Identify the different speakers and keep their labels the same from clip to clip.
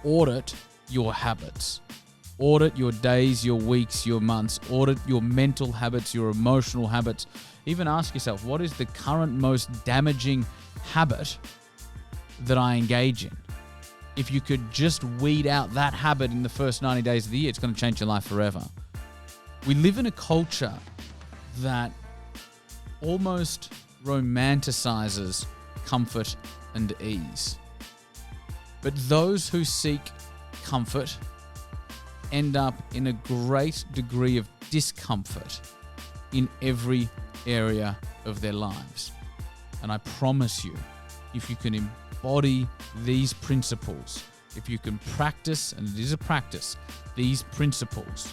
Speaker 1: audit your habits. Audit your days, your weeks, your months. Audit your mental habits, your emotional habits. Even ask yourself, what is the current most damaging habit that I engage in? If you could just weed out that habit in the first 90 days of the year, it's going to change your life forever. We live in a culture that almost romanticizes comfort and ease. But those who seek comfort end up in a great degree of discomfort in every area of their lives. And I promise you, if you can embody these principles, if you can practice, and it is a practice, these principles,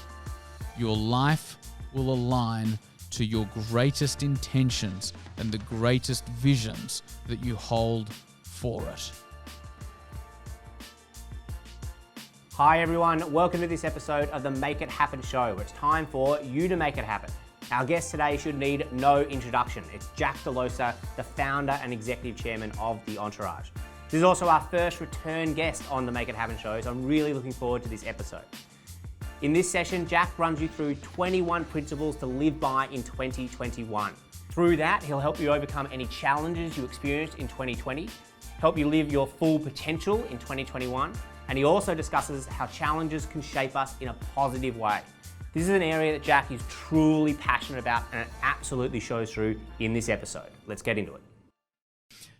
Speaker 1: your life will align to your greatest intentions and the greatest visions that you hold for it.
Speaker 2: Hi everyone, welcome to this episode of the Make It Happen show, where it's time for you to make it happen. Our guest today should need no introduction. It's Jack Delosa, the founder and executive chairman of the Entourage. This is also our first return guest on the Make It Happen show, so I'm really looking forward to this episode. In this session, Jack runs you through 21 principles to live by in 2021. Through that, he'll help you overcome any challenges you experienced in 2020, help you live your full potential in 2021, and he also discusses how challenges can shape us in a positive way. This is an area that Jack is truly passionate about, and it absolutely shows through in this episode. Let's get into it.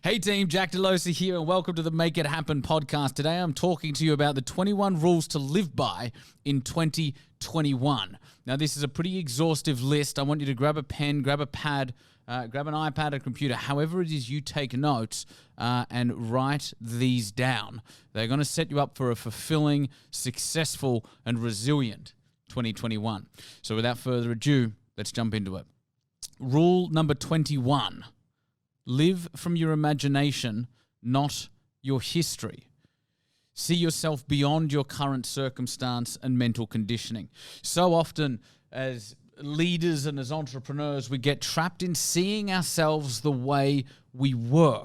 Speaker 1: Hey team, Jack Delosa here, and welcome to the Make It Happen podcast. Today I'm talking to you about the 21 rules to live by in 2021. Now this is a pretty exhaustive list. I want you to grab a pen, grab a pad, grab an iPad, a computer, however it is you take notes, and write these down. They're going to set you up for a fulfilling, successful, and resilient 2021. So without further ado, let's jump into it. Rule number 21. Live from your imagination, not your history. See yourself beyond your current circumstance and mental conditioning. So often as leaders and as entrepreneurs, we get trapped in seeing ourselves the way we were.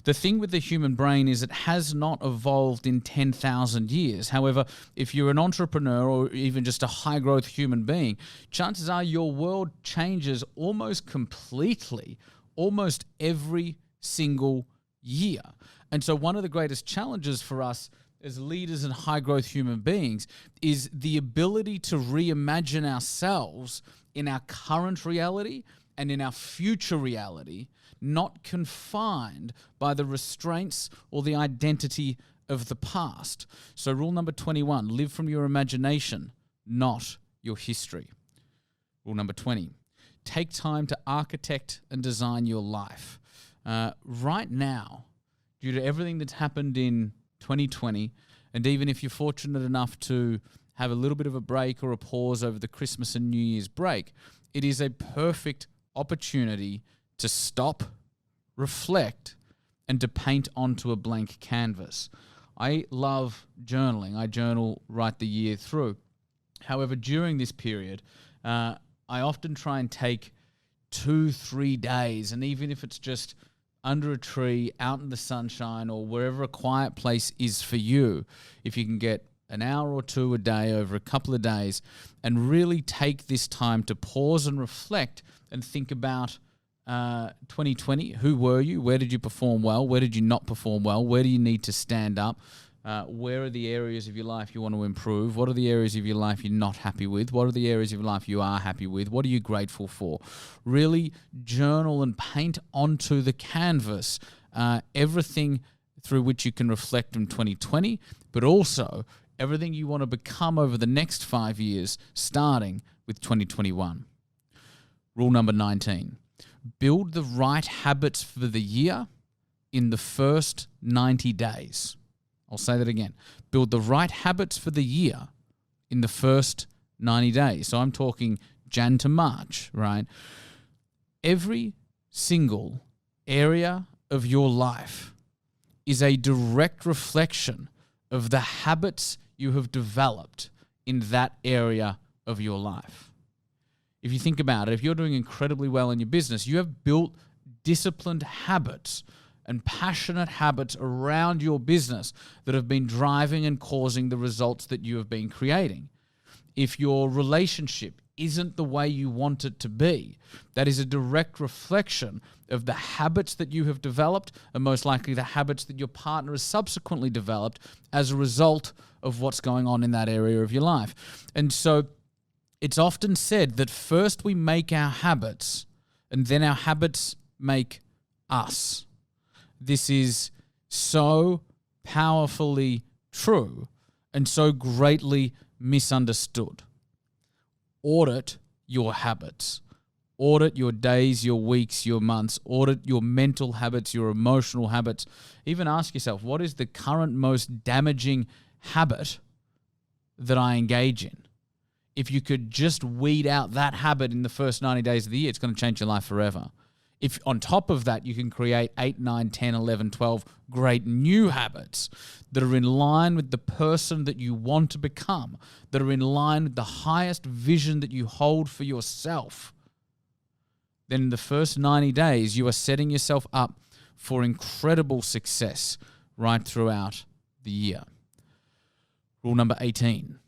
Speaker 1: The thing with the human brain is it has not evolved in 10,000 years. However, if you're an entrepreneur or even just a high-growth human being, chances are your world changes almost completely, almost every single year. And so one of the greatest challenges for us as leaders and high-growth human beings is the ability to reimagine ourselves in our current reality and in our future reality, not confined by the restraints or the identity of the past. So rule number 21, live from your imagination, not your history. Rule number 20, take time to architect and design your life. Right now, due to everything that's happened in 2020, and even if you're fortunate enough to have a little bit of a break or a pause over the Christmas and New Year's break, it is a perfect opportunity to stop, reflect, and to paint onto a blank canvas. I love journaling. I journal right the year through. However, during this period, I often try and take 2-3 days, and even if it's just under a tree, out in the sunshine, or wherever a quiet place is for you, if you can get an hour or two a day over a couple of days and really take this time to pause and reflect and think about 2020. Who were you? Where did you perform well? Where did you not perform well? Where do you need to stand up? Where are the areas of your life you want to improve? What are the areas of your life you're not happy with? What are the areas of your life you are happy with? What are you grateful for? Really journal and paint onto the canvas everything through which you can reflect on 2020, but also everything you want to become over the next 5 years, starting with 2021. Rule number 19. Build the right habits for the year in the first 90 days. I'll say that again. Build the right habits for the year in the first 90 days. So I'm talking Jan to March, right? Every single area of your life is a direct reflection of the habits you have developed in that area of your life. If you think about it, if you're doing incredibly well in your business, you have built disciplined habits and passionate habits around your business that have been driving and causing the results that you have been creating. If your relationship isn't the way you want it to be, that is a direct reflection of the habits that you have developed, and most likely the habits that your partner has subsequently developed as a result of what's going on in that area of your life. And so it's often said that first we make our habits, and then our habits make us. This is so powerfully true and so greatly misunderstood. Audit your habits. Audit your days, your weeks, your months. Audit your mental habits, your emotional habits. Even ask yourself, what is the current most damaging habit that I engage in? If you could just weed out that habit in the first 90 days of the year, it's going to change your life forever. If on top of that, you can create 8, 9, 10, 11, 12 great new habits that are in line with the person that you want to become, that are in line with the highest vision that you hold for yourself, then in the first 90 days, you are setting yourself up for incredible success right throughout the year. Rule number 18,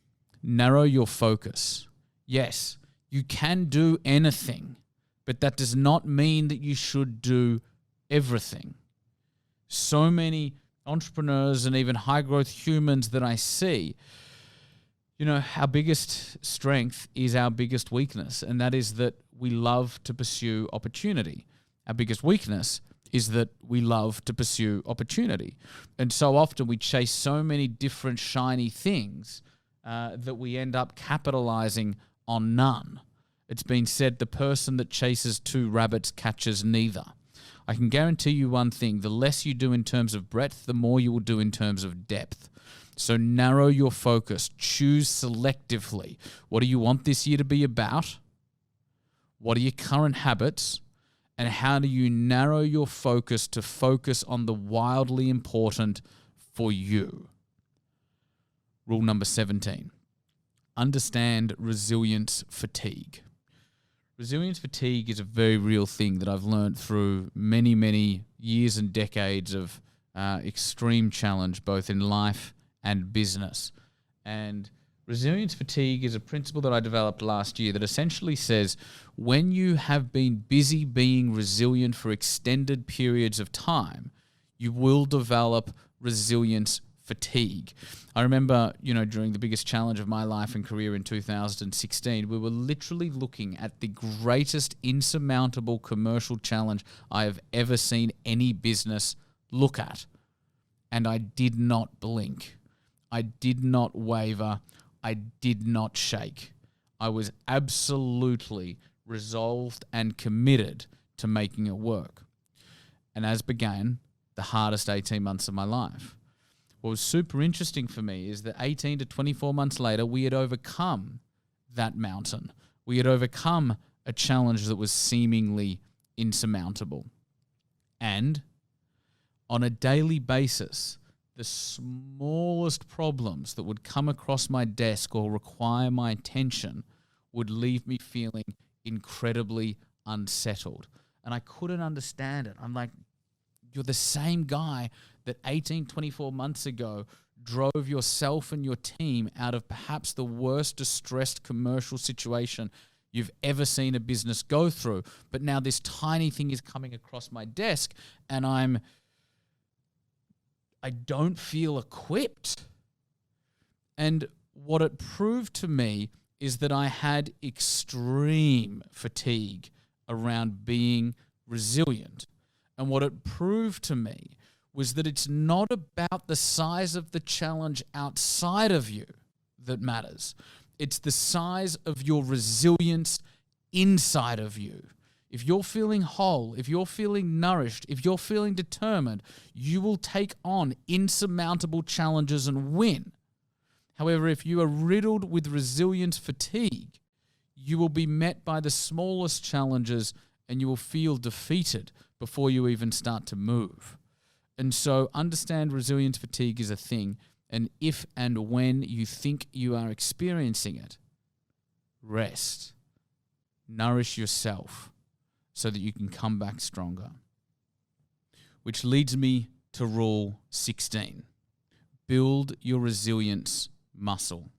Speaker 1: narrow your focus. Yes, you can do anything, but that does not mean that you should do everything. So many entrepreneurs and even high growth humans that I see, our biggest strength is our biggest weakness, and that is that we love to pursue opportunity. Our biggest weakness is that we love to pursue opportunity. And so often we chase so many different shiny things that we end up capitalizing on none. It's been said the person that chases 2 rabbits catches neither. I can guarantee you one thing, the less you do in terms of breadth, the more you will do in terms of depth. So narrow your focus, choose selectively. What do you want this year to be about? What are your current habits? And how do you narrow your focus to focus on the wildly important for you? Rule number 17, understand resilience fatigue. Resilience fatigue is a very real thing that I've learned through many, many years and decades of extreme challenge, both in life and business. And resilience fatigue is a principle that I developed last year that essentially says when you have been busy being resilient for extended periods of time, you will develop resilience fatigue. I remember, during the biggest challenge of my life and career in 2016, we were literally looking at the greatest insurmountable commercial challenge I have ever seen any business look at. And I did not blink. I did not waver. I did not shake. I was absolutely resolved and committed to making it work. And as began the hardest 18 months of my life. What was super interesting for me is that 18 to 24 months later, we had overcome that mountain. We had overcome a challenge that was seemingly insurmountable. And on a daily basis, the smallest problems that would come across my desk or require my attention would leave me feeling incredibly unsettled. And I couldn't understand it. I'm like, you're the same guy that 18, 24 months ago drove yourself and your team out of perhaps the worst distressed commercial situation you've ever seen a business go through. But now this tiny thing is coming across my desk and I don't feel equipped. And what it proved to me is that I had extreme fatigue around being resilient. And what it proved to me was that it's not about the size of the challenge outside of you that matters. It's the size of your resilience inside of you. If you're feeling whole, if you're feeling nourished, if you're feeling determined, you will take on insurmountable challenges and win. However, if you are riddled with resilience fatigue, you will be met by the smallest challenges and you will feel defeated before you even start to move. And so understand resilience fatigue is a thing. And if and when you think you are experiencing it, rest. Nourish yourself so that you can come back stronger. which leads me to rule 16. Build your resilience muscle.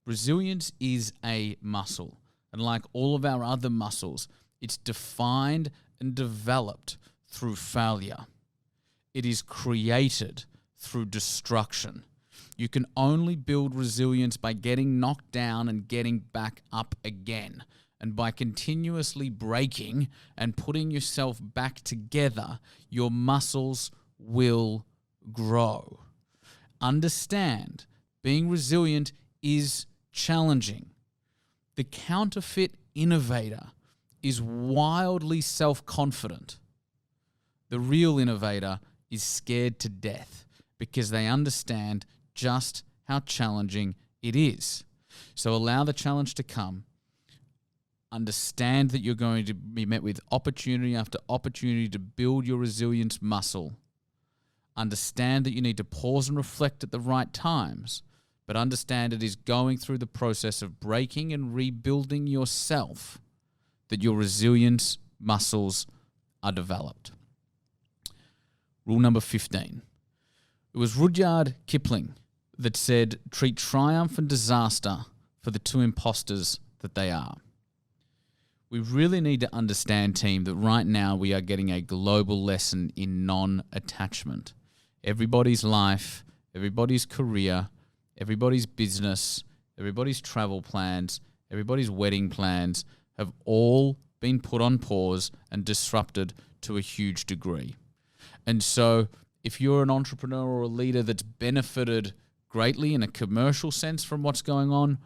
Speaker 1: Resilience is a muscle, and like all of our other muscles, it's defined and developed through failure. It is created through destruction. You can only build resilience by getting knocked down and getting back up again. And by continuously breaking and putting yourself back together, your muscles will grow. Understand, being resilient is challenging. The counterfeit innovator is wildly self-confident. The real innovator is scared to death because they understand just how challenging it is. So allow the challenge to come. Understand that you're going to be met with opportunity after opportunity to build your resilience muscle. Understand that you need to pause and reflect at the right times, but understand it is going through the process of breaking and rebuilding yourself that your resilience muscles are developed. Rule number 15. It was Rudyard Kipling that said, treat triumph and disaster for the two imposters that they are. We really need to understand, team, that right now we are getting a global lesson in non-attachment. Everybody's life, everybody's career, everybody's business, everybody's travel plans, everybody's wedding plans have all been put on pause and disrupted to a huge degree. And so if you're an entrepreneur or a leader that's benefited greatly in a commercial sense from what's going on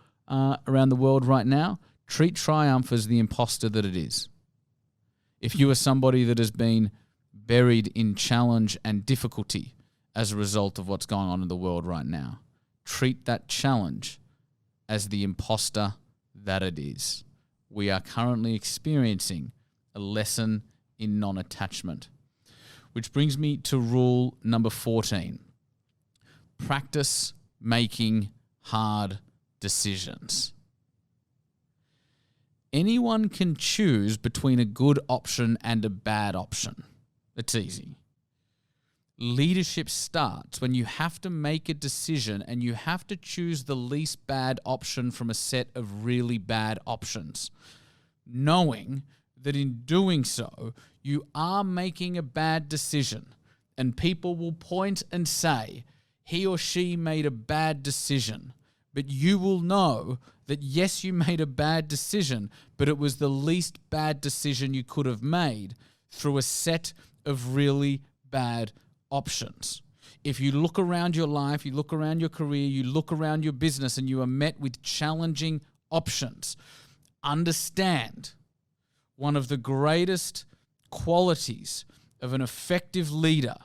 Speaker 1: around the world right now, treat triumph as the imposter that it is. If you are somebody that has been buried in challenge and difficulty as a result of what's going on in the world right now, treat that challenge as the imposter that it is. We are currently experiencing a lesson in non-attachment. Which brings me to rule number 14. Practice making hard decisions. Anyone can choose between a good option and a bad option. It's easy. Leadership starts when you have to make a decision and you have to choose the least bad option from a set of really bad options, knowing that in doing so, you are making a bad decision, and people will point and say, he or she made a bad decision. But you will know that yes, you made a bad decision, but it was the least bad decision you could have made through a set of really bad options. If you look around your life, you look around your career, you look around your business, and you are met with challenging options, understand one of the greatest qualities of an effective leader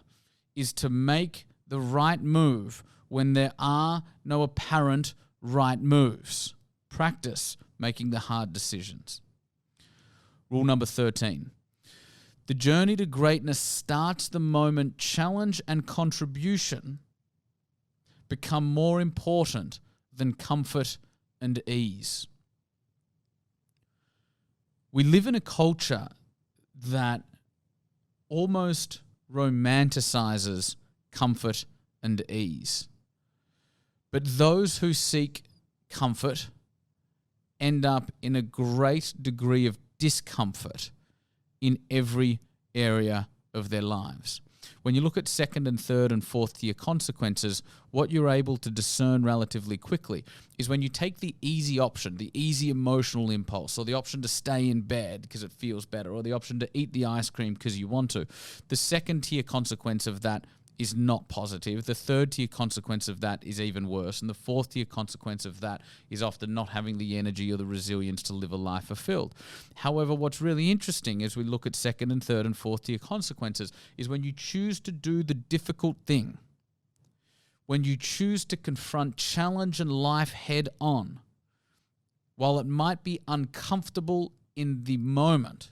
Speaker 1: is to make the right move when there are no apparent right moves. Practice making the hard decisions. Rule number 13. The journey to greatness starts the moment challenge and contribution become more important than comfort and ease. We live in a culture that almost romanticizes comfort and ease. But those who seek comfort end up in a great degree of discomfort in every area of their lives. When you look at second and third and fourth tier consequences, what you're able to discern relatively quickly is when you take the easy option, the easy emotional impulse, or the option to stay in bed because it feels better, or the option to eat the ice cream because you want to. The second tier consequence of that is not positive. The third tier consequence of that is even worse. And the fourth tier consequence of that is often not having the energy or the resilience to live a life fulfilled. However, what's really interesting as we look at second and third and fourth tier consequences is when you choose to do the difficult thing, when you choose to confront challenge and life head on, while it might be uncomfortable in the moment,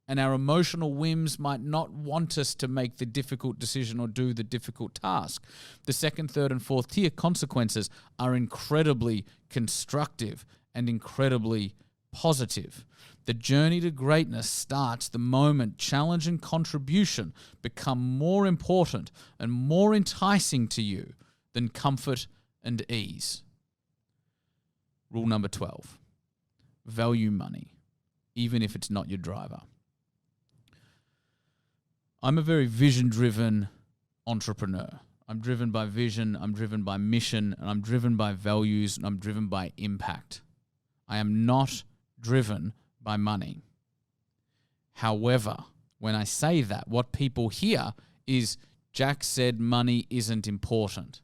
Speaker 1: and our emotional whims might not want us to make the difficult decision or do the difficult task, the second, third, and fourth tier consequences are incredibly constructive and incredibly positive. The journey to greatness starts the moment challenge and contribution become more important and more enticing to you than comfort and ease. Rule number 12, value money, even if it's not your driver. I'm a very vision-driven entrepreneur. I'm driven by vision, I'm driven by mission, and I'm driven by values, and I'm driven by impact. I am not driven by money. However, when I say that, what people hear is, Jack said money isn't important.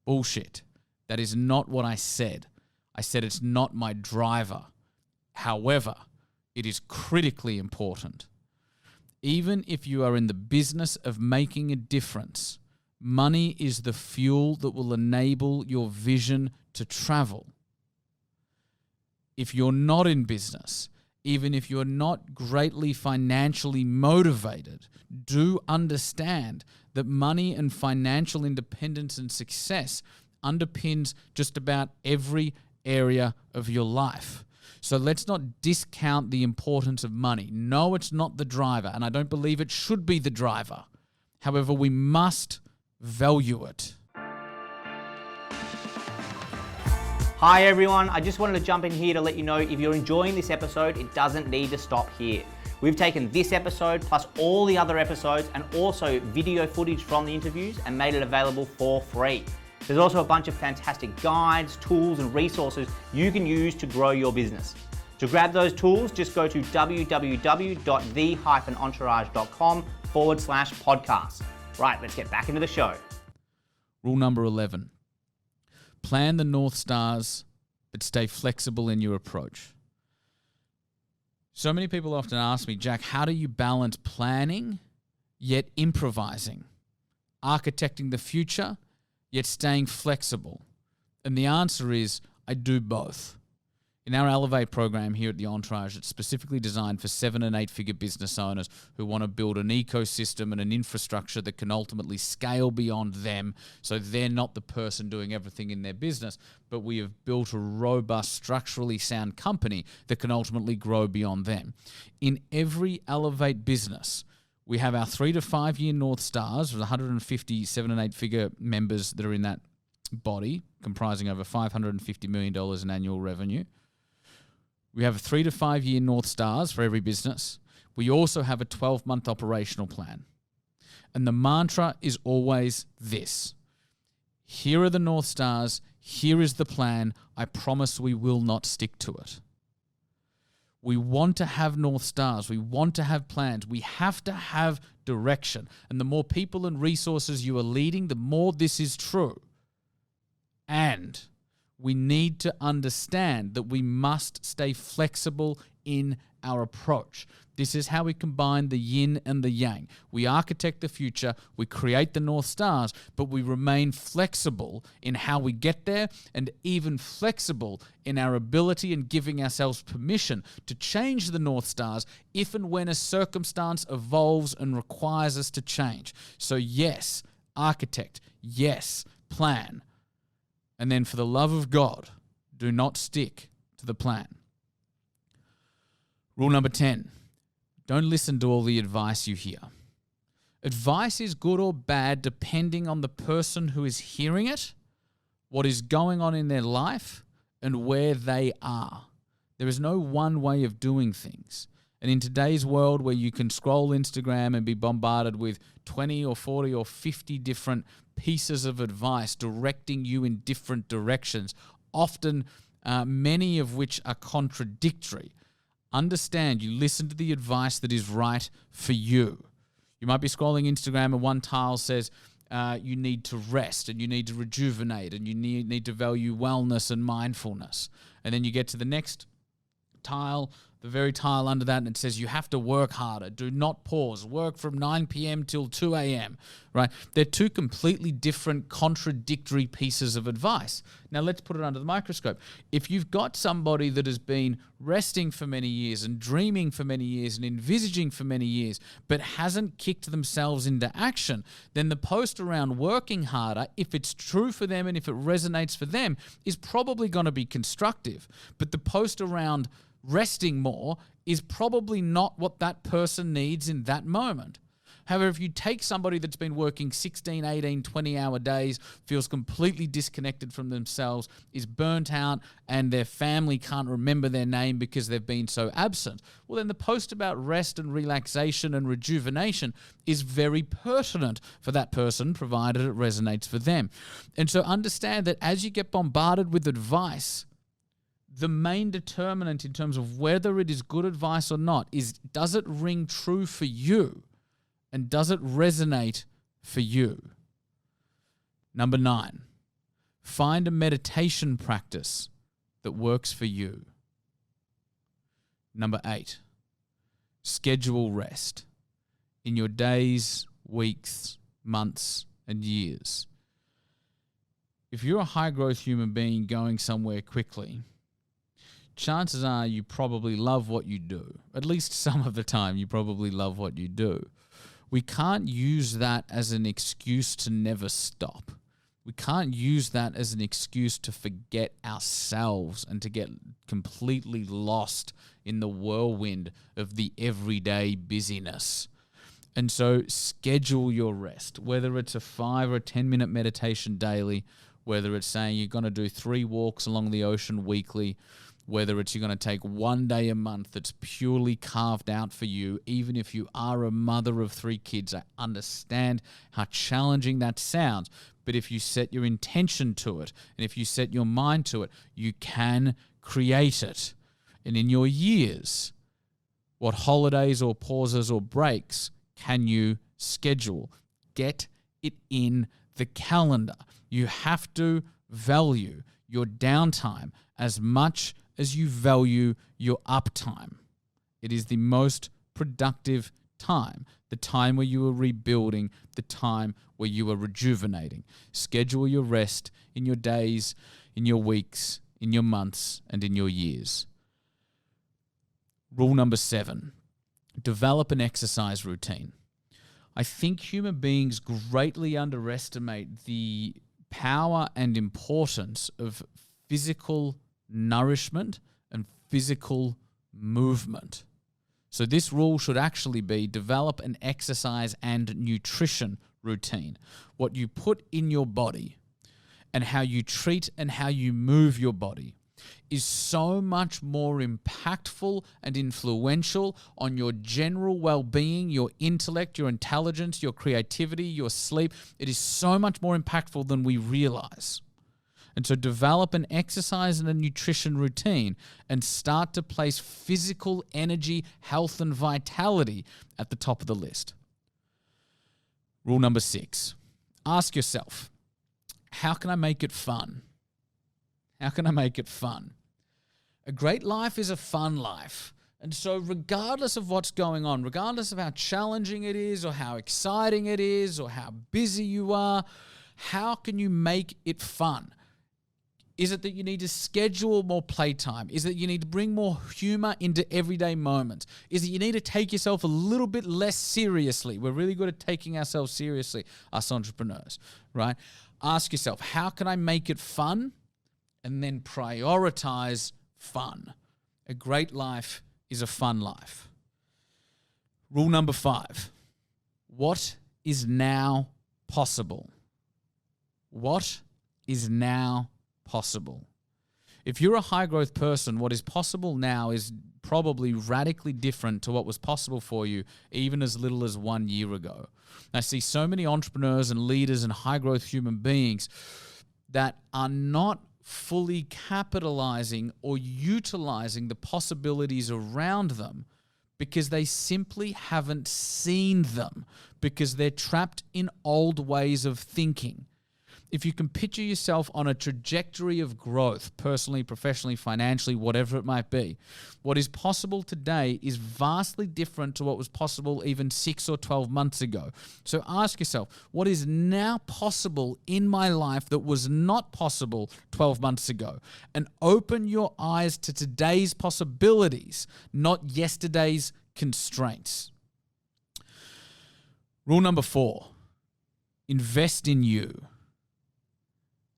Speaker 1: Bullshit. That is not what I said. I said it's not my driver. However, it is critically important. Even if you are in the business of making a difference, money is the fuel that will enable your vision to travel. If you're not in business, even if you're not greatly financially motivated, do understand that money and financial independence and success underpins just about every area of your life. So let's not discount the importance of money. No, it's not the driver, and I don't believe it should be the driver. However, we must value it.
Speaker 2: Hi everyone, I just wanted to jump in here to let you know if you're enjoying this episode, it doesn't need to stop here. We've taken this episode plus all the other episodes and also video footage from the interviews and made it available for free. There's also a bunch of fantastic guides, tools and resources you can use to grow your business. To grab those tools, just go to www.the-entourage.com/podcast. Right, let's get back into the show.
Speaker 1: Rule number 11. Plan the North Stars, but stay flexible in your approach. So many people often ask me, Jack, how do you balance planning yet improvising? Architecting the future yet staying flexible? And the answer is, I do both. In our Elevate program here at the Entourage, it's specifically designed for 7- and 8-figure business owners who want to build an ecosystem and an infrastructure that can ultimately scale beyond them, so they're not the person doing everything in their business, but we have built a robust, structurally sound company that can ultimately grow beyond them. In every Elevate business, we have our 3 to 5 year North Stars with 150 7- and 8-figure members that are in that body, comprising over $550 million in annual revenue. We have a 3 to 5 year North Stars for every business. We also have a 12-month operational plan. And the mantra is always this: here are the North Stars, here is the plan, I promise we will not stick to it. We want to have North Stars, we want to have plans, we have to have direction. And the more people and resources you are leading, the more this is true. And we need to understand that we must stay flexible in our approach. This is how we combine the yin and the yang. We architect the future, we create the North Stars, but we remain flexible in how we get there, and even flexible in our ability and giving ourselves permission to change the North Stars if and when a circumstance evolves and requires us to change. So yes, architect, yes, plan. And then for the love of God, do not stick to the plan. Rule number 10, don't listen to all the advice you hear. Advice is good or bad depending on the person who is hearing it, what is going on in their life, and where they are. There is no one way of doing things. And in today's world where you can scroll Instagram and be bombarded with 20 or 40 or 50 different pieces of advice directing you in different directions, often many of which are contradictory, understand you listen to the advice that is right for you. You might be scrolling Instagram and one tile says you need to rest and you need to rejuvenate and you need to value wellness and mindfulness. And then you get to the next tile, the very tile under that, and it says you have to work harder, do not pause, work from 9 p.m. till 2 a.m., right? They're two completely different, contradictory pieces of advice. Now let's put it under the microscope. If you've got somebody that has been resting for many years and dreaming for many years and envisaging for many years, but hasn't kicked themselves into action, then the post around working harder, if it's true for them and if it resonates for them, is probably going to be constructive. But the post around resting more is probably not what that person needs in that moment. However, if you take somebody that's been working 16, 18, 20-hour days, feels completely disconnected from themselves, is burnt out, and their family can't remember their name because they've been so absent, well, then the post about rest and relaxation and rejuvenation is very pertinent for that person, provided it resonates for them. And so understand that as you get bombarded with advice, the main determinant in terms of whether it is good advice or not is, does it ring true for you? And does it resonate for you? Number 9, find a meditation practice that works for you. Number 8, schedule rest in your days, weeks, months, and years. If you're a high-growth human being going somewhere quickly, chances are you probably love what you do. At least some of the time, you probably love what you do. We can't use that as an excuse to never stop. We can't use that as an excuse to forget ourselves and to get completely lost in the whirlwind of the everyday busyness. And so schedule your rest, whether it's a 5 or 10-minute meditation daily, whether it's saying you're going to do 3 walks along the ocean weekly, whether it's you're going to take 1 day a month that's purely carved out for you, even if you are a mother of 3 kids. I understand how challenging that sounds, but if you set your intention to it, and if you set your mind to it, you can create it. And in your years, what holidays or pauses or breaks can you schedule? Get it in the calendar. You have to value your downtime as much as you value your uptime. It is the most productive time, the time where you are rebuilding, the time where you are rejuvenating. Schedule your rest in your days, in your weeks, in your months, and in your years. Rule number 7, develop an exercise routine. I think human beings greatly underestimate the power and importance of physical nourishment and physical movement. So this rule should actually be develop an exercise and nutrition routine. What you put in your body and how you treat and how you move your body is so much more impactful and influential on your general well-being, your intellect, your intelligence, your creativity, your sleep. It is so much more impactful than we realize. And so develop an exercise and a nutrition routine and start to place physical energy, health, and vitality at the top of the list. Rule number 6, ask yourself, how can I make it fun? How can I make it fun? A great life is a fun life. And so regardless of what's going on, regardless of how challenging it is or how exciting it is or how busy you are, how can you make it fun? Is it that you need to schedule more playtime? Is it that you need to bring more humor into everyday moments? Is it you need to take yourself a little bit less seriously? We're really good at taking ourselves seriously, us entrepreneurs, right? Ask yourself, how can I make it fun? And then prioritize fun. A great life is a fun life. Rule number 5, what is now possible? What is now possible? If you're a high growth person, what is possible now is probably radically different to what was possible for you even as little as 1 year ago. I see so many entrepreneurs and leaders and high growth human beings that are not fully capitalizing or utilizing the possibilities around them because they simply haven't seen them, because they're trapped in old ways of thinking. If you can picture yourself on a trajectory of growth, personally, professionally, financially, whatever it might be, what is possible today is vastly different to what was possible even 6 or 12 months ago. So ask yourself, what is now possible in my life that was not possible 12 months ago? And open your eyes to today's possibilities, not yesterday's constraints. Rule number 4, invest in you.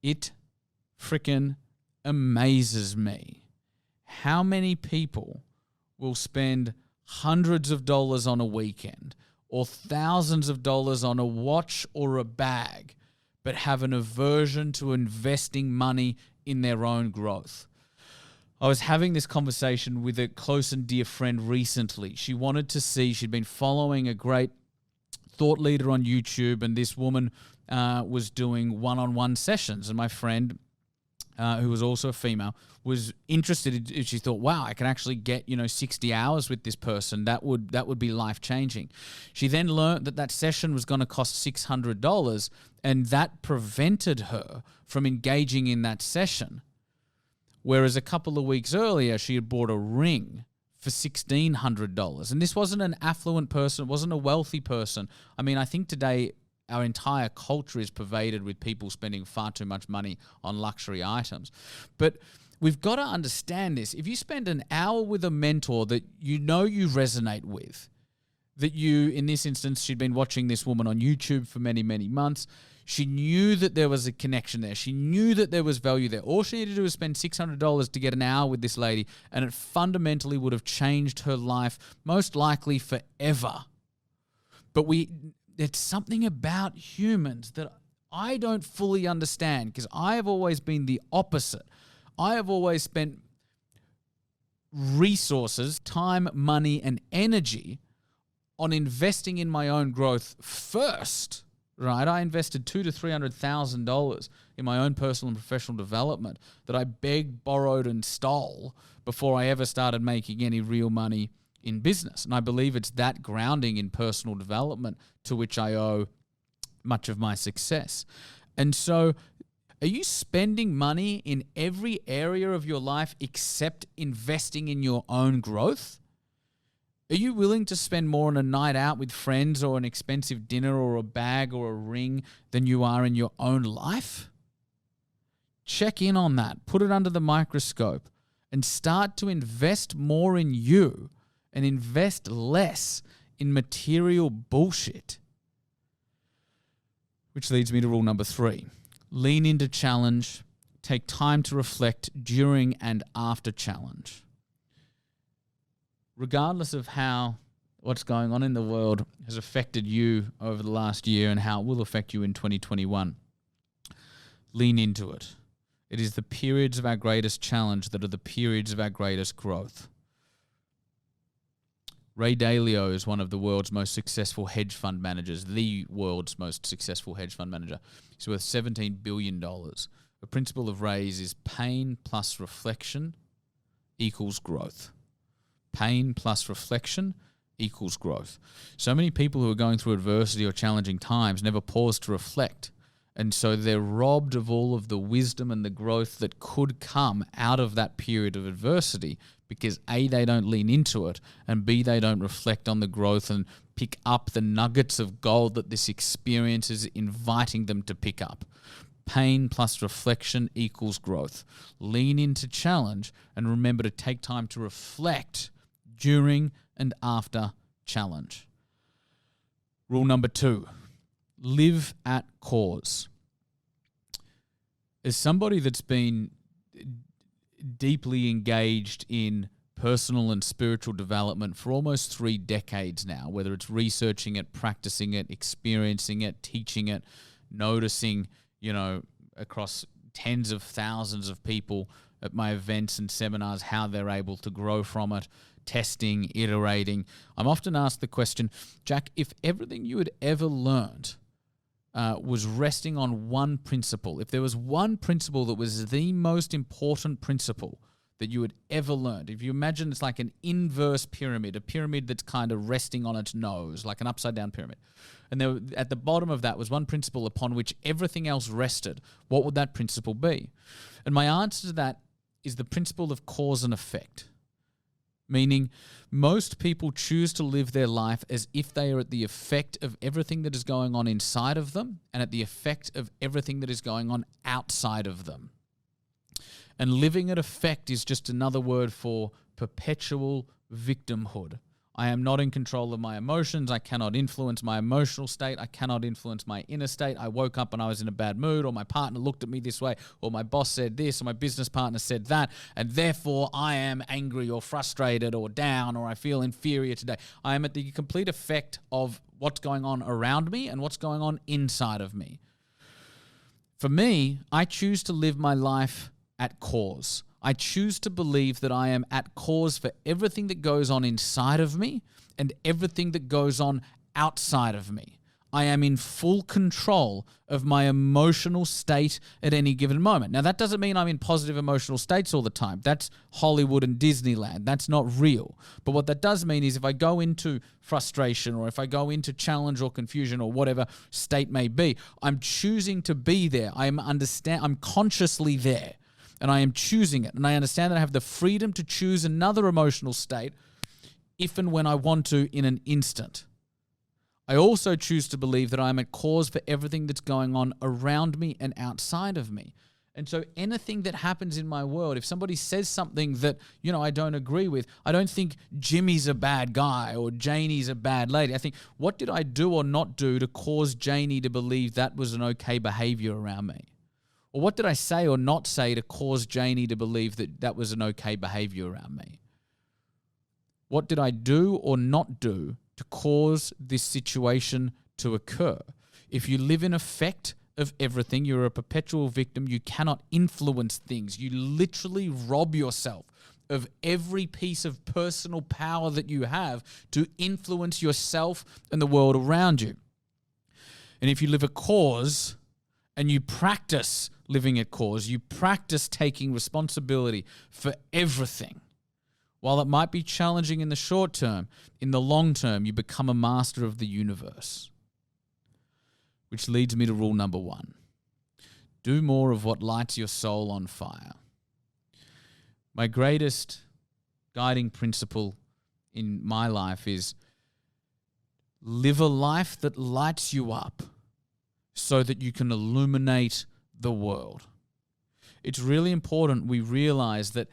Speaker 1: It frickin' amazes me how many people will spend hundreds of dollars on a weekend or thousands of dollars on a watch or a bag, but have an aversion to investing money in their own growth? I was having this conversation with a close and dear friend recently. She wanted to see, she'd been following a great thought leader on YouTube, and this woman was doing one-on-one sessions. And my friend, who was also a female, was interested. She thought, wow, I can actually get 60 hours with this person. That would be life-changing. She then learned that session was going to cost $600, and that prevented her from engaging in that session. Whereas a couple of weeks earlier, she had bought a ring for $1,600. And this wasn't an affluent person. It wasn't a wealthy person. I mean, I think today our entire culture is pervaded with people spending far too much money on luxury items. But we've got to understand this. If you spend an hour with a mentor that you resonate with, that you, in this instance, she'd been watching this woman on YouTube for many, many months. She knew that there was a connection there. She knew that there was value there. All she needed to do was spend $600 to get an hour with this lady, and it fundamentally would have changed her life, most likely forever. But it's something about humans that I don't fully understand, because I have always been the opposite. I have always spent resources, time, money, and energy on investing in my own growth first. Right, I invested $200,000 to $300,000 in my own personal and professional development that I begged, borrowed, and stole before I ever started making any real money in business. And I believe it's that grounding in personal development to which I owe much of my success. And so, are you spending money in every area of your life except investing in your own growth? Are you willing to spend more on a night out with friends or an expensive dinner or a bag or a ring than you are in your own life? Check in on that. Put it under the microscope and start to invest more in you and invest less in material bullshit. Which leads me to rule number 3. Lean into challenge. Take time to reflect during and after challenge. Regardless of how what's going on in the world has affected you over the last year and how it will affect you in 2021, lean into it. It is the periods of our greatest challenge that are the periods of our greatest growth. Ray Dalio is one of the world's most successful hedge fund managers, the world's most successful hedge fund manager. He's worth $17 billion. The principle of Ray's is pain plus reflection equals growth. Pain plus reflection equals growth. So many people who are going through adversity or challenging times never pause to reflect. And so they're robbed of all of the wisdom and the growth that could come out of that period of adversity because A, they don't lean into it, and B, they don't reflect on the growth and pick up the nuggets of gold that this experience is inviting them to pick up. Pain plus reflection equals growth. Lean into challenge and remember to take time to reflect during and after challenge. Rule number 2, live at cause. As somebody that's been deeply engaged in personal and spiritual development for almost 3 decades now, whether it's researching it, practicing it, experiencing it, teaching it, noticing, across tens of thousands of people at my events and seminars, how they're able to grow from it, testing, iterating. I'm often asked the question, Jack, if everything you had ever learned was resting on one principle, if there was one principle that was the most important principle that you had ever learned, if you imagine it's like an inverse pyramid, a pyramid that's kind of resting on its nose, like an upside down pyramid, and there, at the bottom of that was one principle upon which everything else rested, what would that principle be? And my answer to that is the principle of cause and effect. Meaning, most people choose to live their life as if they are at the effect of everything that is going on inside of them and at the effect of everything that is going on outside of them. And living at effect is just another word for perpetual victimhood. I am not in control of my emotions. I cannot influence my emotional state. I cannot influence my inner state. I woke up and I was in a bad mood, or my partner looked at me this way, or my boss said this, or my business partner said that, and therefore I am angry or frustrated or down, or I feel inferior today. I am at the complete effect of what's going on around me and what's going on inside of me. For me, I choose to live my life at cause. I choose to believe that I am at cause for everything that goes on inside of me and everything that goes on outside of me. I am in full control of my emotional state at any given moment. Now, that doesn't mean I'm in positive emotional states all the time. That's Hollywood and Disneyland. That's not real. But what that does mean is if I go into frustration, or if I go into challenge or confusion or whatever state may be, I'm choosing to be there. I'm consciously there. And I am choosing it. And I understand that I have the freedom to choose another emotional state if and when I want to in an instant. I also choose to believe that I am a cause for everything that's going on around me and outside of me. And so anything that happens in my world, if somebody says something that, I don't agree with, I don't think Jimmy's a bad guy or Janie's a bad lady. I think, what did I do or not do to cause Janie to believe that was an okay behavior around me? Or what did I say or not say to cause Janie to believe that that was an okay behavior around me? What did I do or not do to cause this situation to occur? If you live in effect of everything, you're a perpetual victim. You cannot influence things. You literally rob yourself of every piece of personal power that you have to influence yourself and the world around you. And if you live a cause, and you practice living at cause, you practice taking responsibility for everything. While it might be challenging in the short term, in the long term, you become a master of the universe. Which leads me to rule number 1. Do more of what lights your soul on fire. My greatest guiding principle in my life is live a life that lights you up, so that you can illuminate the world. It's really important we realize that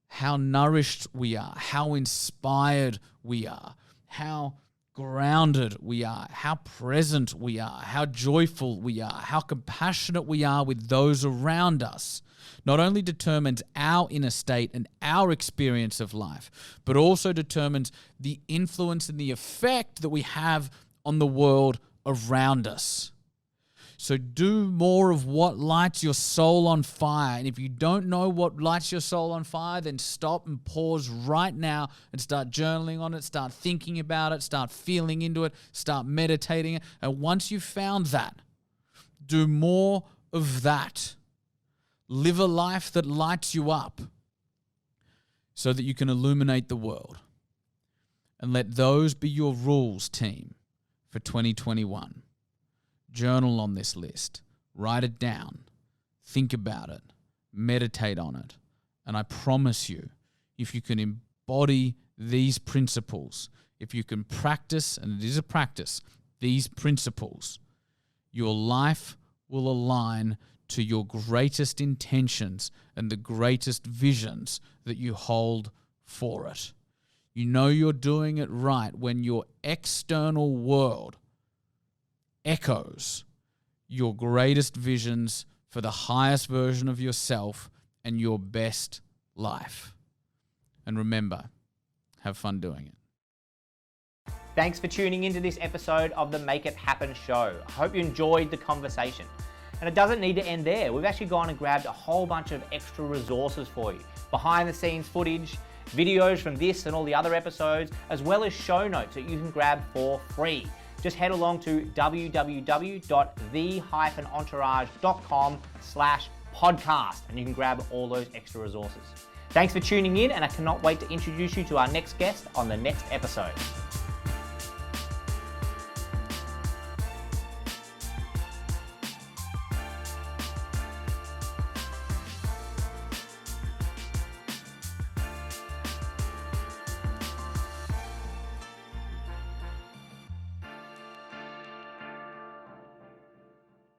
Speaker 1: how nourished we are, how inspired we are, how grounded we are, how present we are, how joyful we are, how compassionate we are with those around us, not only determines our inner state and our experience of life, but also determines the influence and the effect that we have on the world around us. So do more of what lights your soul on fire. And if you don't know what lights your soul on fire, then stop and pause right now and start journaling on it, start thinking about it, start feeling into it, start meditating it. And once you've found that, do more of that. Live a life that lights you up so that you can illuminate the world. And let those be your rules, team, for 2021. Journal on this list, write it down, think about it, meditate on it. And I promise you, if you can embody these principles, if you can practice, and it is a practice, these principles, your life will align to your greatest intentions and the greatest visions that you hold for it. You know you're doing it right when your external world echoes your greatest visions for the highest version of yourself and your best life. And remember, have fun doing it.
Speaker 2: Thanks for tuning into this episode of the Make It Happen show. I hope you enjoyed the conversation. And it doesn't need to end there. We've actually gone and grabbed a whole bunch of extra resources for you. Behind the scenes footage, videos from this and all the other episodes, as well as show notes that you can grab for free. Just head along to www.the-entourage.com/podcast and you can grab all those extra resources. Thanks for tuning in, and I cannot wait to introduce you to our next guest on the next episode.